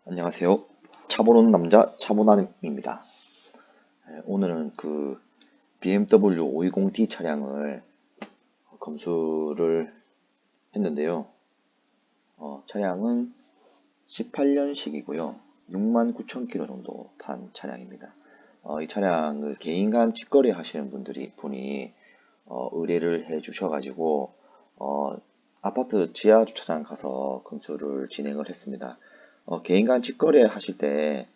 안녕하세요. 차 보는 남자 차보남입니다. 오늘은 그 BMW 520D 차량을 검수를 했는데요. 차량은 18년식이고요. 69,000km 정도 탄 차량입니다. 이 차량을 개인 간 직거래 하시는 분이 의뢰를 해 주셔가지고 아파트 지하 주차장 가서 검수를 진행을 했습니다. 개인 간 직거래 하실 때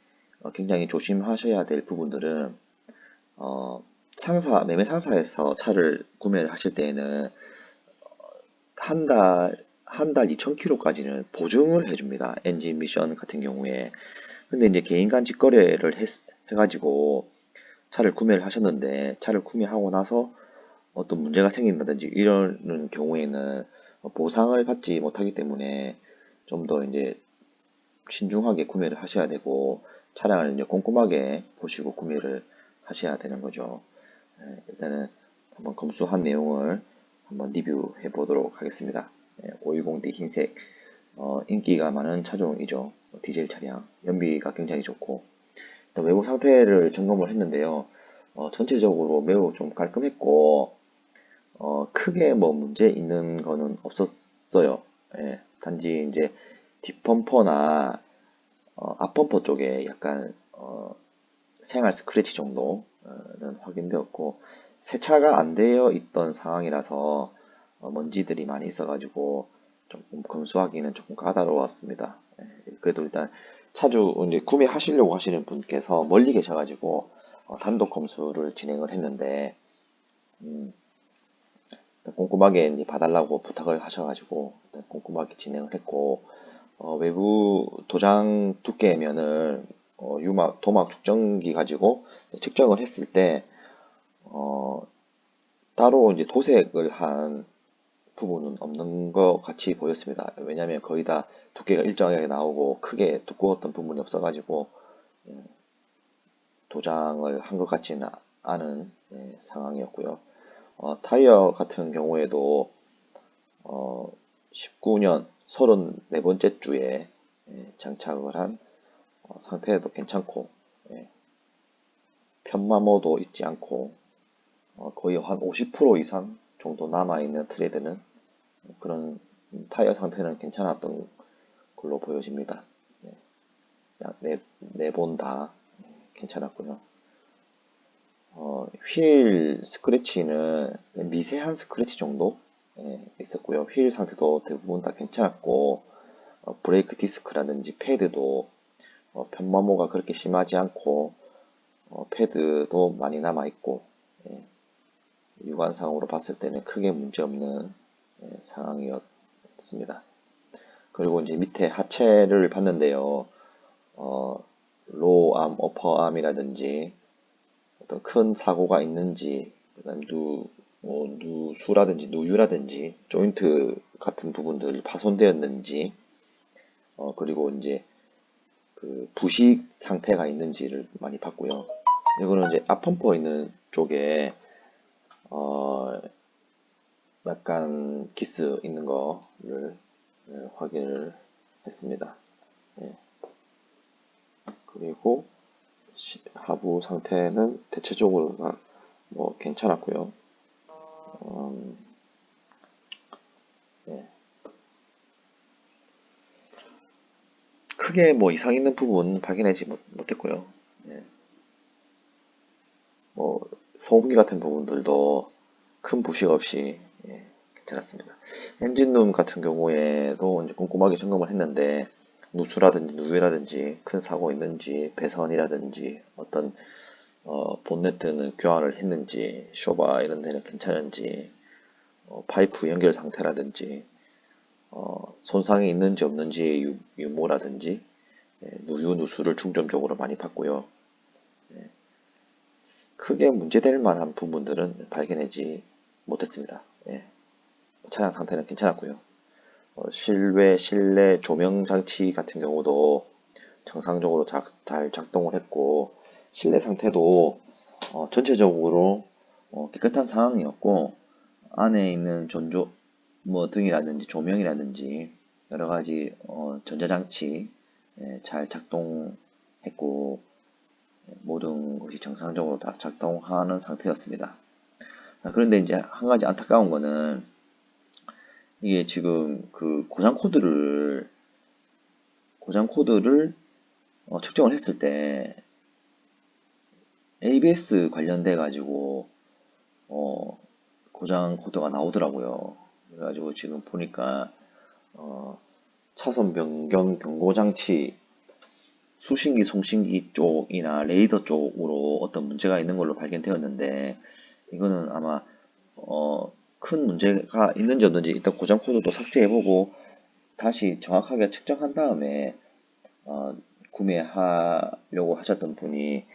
굉장히 조심하셔야 될 부분들은 매매 상사에서 차를 구매를 하실 때에는 한 달 2,000km까지는 보증을 해줍니다. 엔진 미션 같은 경우에. 근데 이제 개인 간 직거래를 해가지고 차를 구매를 하셨는데 차를 구매하고 나서 어떤 문제가 생긴다든지 이러는 경우에는 보상을 받지 못하기 때문에 좀 더 이제 신중하게 구매를 하셔야 되고 차량을 이제 꼼꼼하게 보시고 구매를 하셔야 되는 거죠. 일단은 한번 검수한 내용을 한번 리뷰해 보도록 하겠습니다. 520D 흰색 인기가 많은 차종이죠. 디젤 차량 연비가 굉장히 좋고 일단 외부 상태를 점검을 했는데요. 전체적으로 매우 좀 깔끔했고 크게 뭐 문제 있는 거는 없었어요. 단지 이제 뒷범퍼나 앞범퍼 쪽에 약간 생활 스크래치 정도는 확인되었고 세차가 안 되어 있던 상황이라서 먼지들이 많이 있어가지고 조금 검수하기는 조금 까다로웠습니다. 그래도 일단 차주 이제 구매하시려고 하시는 분께서 멀리 계셔가지고 단독 검수를 진행을 했는데 꼼꼼하게 이제 봐달라고 부탁을 하셔가지고 꼼꼼하게 진행을 했고 외부 도장 두께면은 도막 측정기 가지고 측정을 했을 때 따로 이제 도색을 한 부분은 없는 것 같이 보였습니다. 왜냐하면 거의 다 두께가 일정하게 나오고 크게 두꺼웠던 부분이 없어가지고 도장을 한 것 같지는 않은 상황이었고요. 타이어 같은 경우에도 19년 34번째 주에 장착을 한 상태도 괜찮고 편마모도 있지 않고 거의 한 50% 이상 정도 남아있는 트레드는 그런 타이어 상태는 괜찮았던 걸로 보여집니다. 네 번 다 괜찮았고요. 휠 스크래치는 미세한 스크래치 정도 있었고요. 휠 상태도 대부분 다 괜찮았고 브레이크 디스크라든지 패드도 편마모가 그렇게 심하지 않고 패드도 많이 남아있고 육안상으로 봤을 때는 크게 문제없는 상황이었습니다. 그리고 이제 밑에 하체를 봤는데요. 로암, 어퍼암이라든지 어떤 큰 사고가 있는지, 그다음 누수라든지 누유라든지 조인트 같은 부분들이 파손되었는지, 그리고 이제 그 부식 상태가 있는지를 많이 봤고요. 이거는 이제 앞범퍼 있는 쪽에 약간 기스 있는 거를 확인을 했습니다. 그리고 하부 상태는 대체적으로 다 뭐 괜찮았고요. 네. 크게 뭐 이상 있는 부분 발견하지 못했고요. 네. 뭐 소음기 같은 부분들도 큰 부식 없이 괜찮았습니다. 엔진룸 같은 경우에도 이제 꼼꼼하게 점검을 했는데 누수라든지 누유라든지 큰 사고 있는지 배선이라든지 어떤 본네트는 교환을 했는지 쇼바 이런 데는 괜찮은지 파이프 연결 상태라든지 손상이 있는지 없는지의 유무라든지 누유 누수를 중점적으로 많이 봤고요. 크게 문제될 만한 부분들은 발견하지 못했습니다. 차량 상태는 괜찮았고요. 실내 조명 장치 같은 경우도 정상적으로 잘 작동을 했고 실내 상태도 전체적으로 깨끗한 상황이었고 안에 있는 전조 뭐 등이라든지 조명이라든지 여러 가지 전자장치 잘 작동했고 모든 것이 정상적으로 다 작동하는 상태였습니다. 그런데 이제 한 가지 안타까운 거는 이게 지금 그 고장 코드를 측정을 했을 때 ABS 관련돼 가지고 고장 코드가 나오더라고요. 그래가지고 지금 보니까 차선 변경 경고 장치 수신기, 송신기 쪽이나 레이더 쪽으로 어떤 문제가 있는 걸로 발견되었는데 이거는 아마 큰 문제가 있는지 없는지 일단 고장 코드도 삭제해보고 다시 정확하게 측정한 다음에 구매하려고 하셨던 분이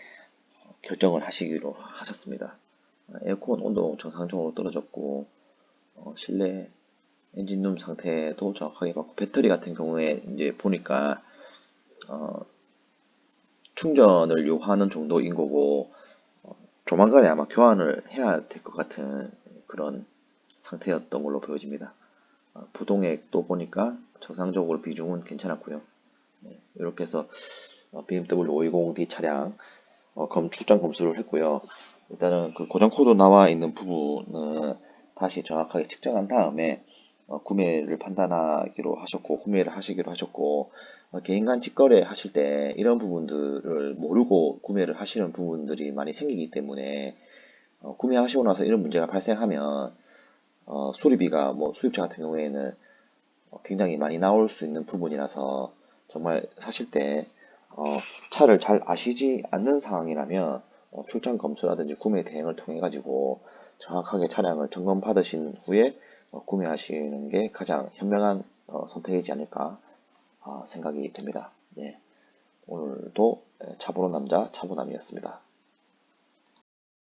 결정을 하시기로 하셨습니다. 에어컨 온도 정상적으로 떨어졌고 실내 엔진룸 상태도 정확하게 봤고 배터리 같은 경우에 이제 보니까 충전을 요하는 정도인 거고 조만간에 아마 교환을 해야 될 것 같은 그런 상태였던 걸로 보여집니다. 부동액도 보니까 정상적으로 비중은 괜찮았고요. 이렇게 해서 BMW 520D 차량 출장 검수를 했고요. 일단은 그 고장 코드 나와 있는 부분은 다시 정확하게 측정한 다음에 구매를 판단하기로 하셨고 구매를 하시기로 하셨고 개인 간 직거래 하실 때 이런 부분들을 모르고 구매를 하시는 부분들이 많이 생기기 때문에 구매하시고 나서 이런 문제가 발생하면 수리비가 뭐 수입차 같은 경우에는 굉장히 많이 나올 수 있는 부분이라서 정말 사실 때 차를 잘 아시지 않는 상황이라면 출장 검수라든지 구매 대행을 통해 가지고 정확하게 차량을 점검 받으신 후에 구매하시는 게 가장 현명한 선택이지 않을까 생각이 됩니다. 네, 오늘도 차보는 남자 차보남이었습니다.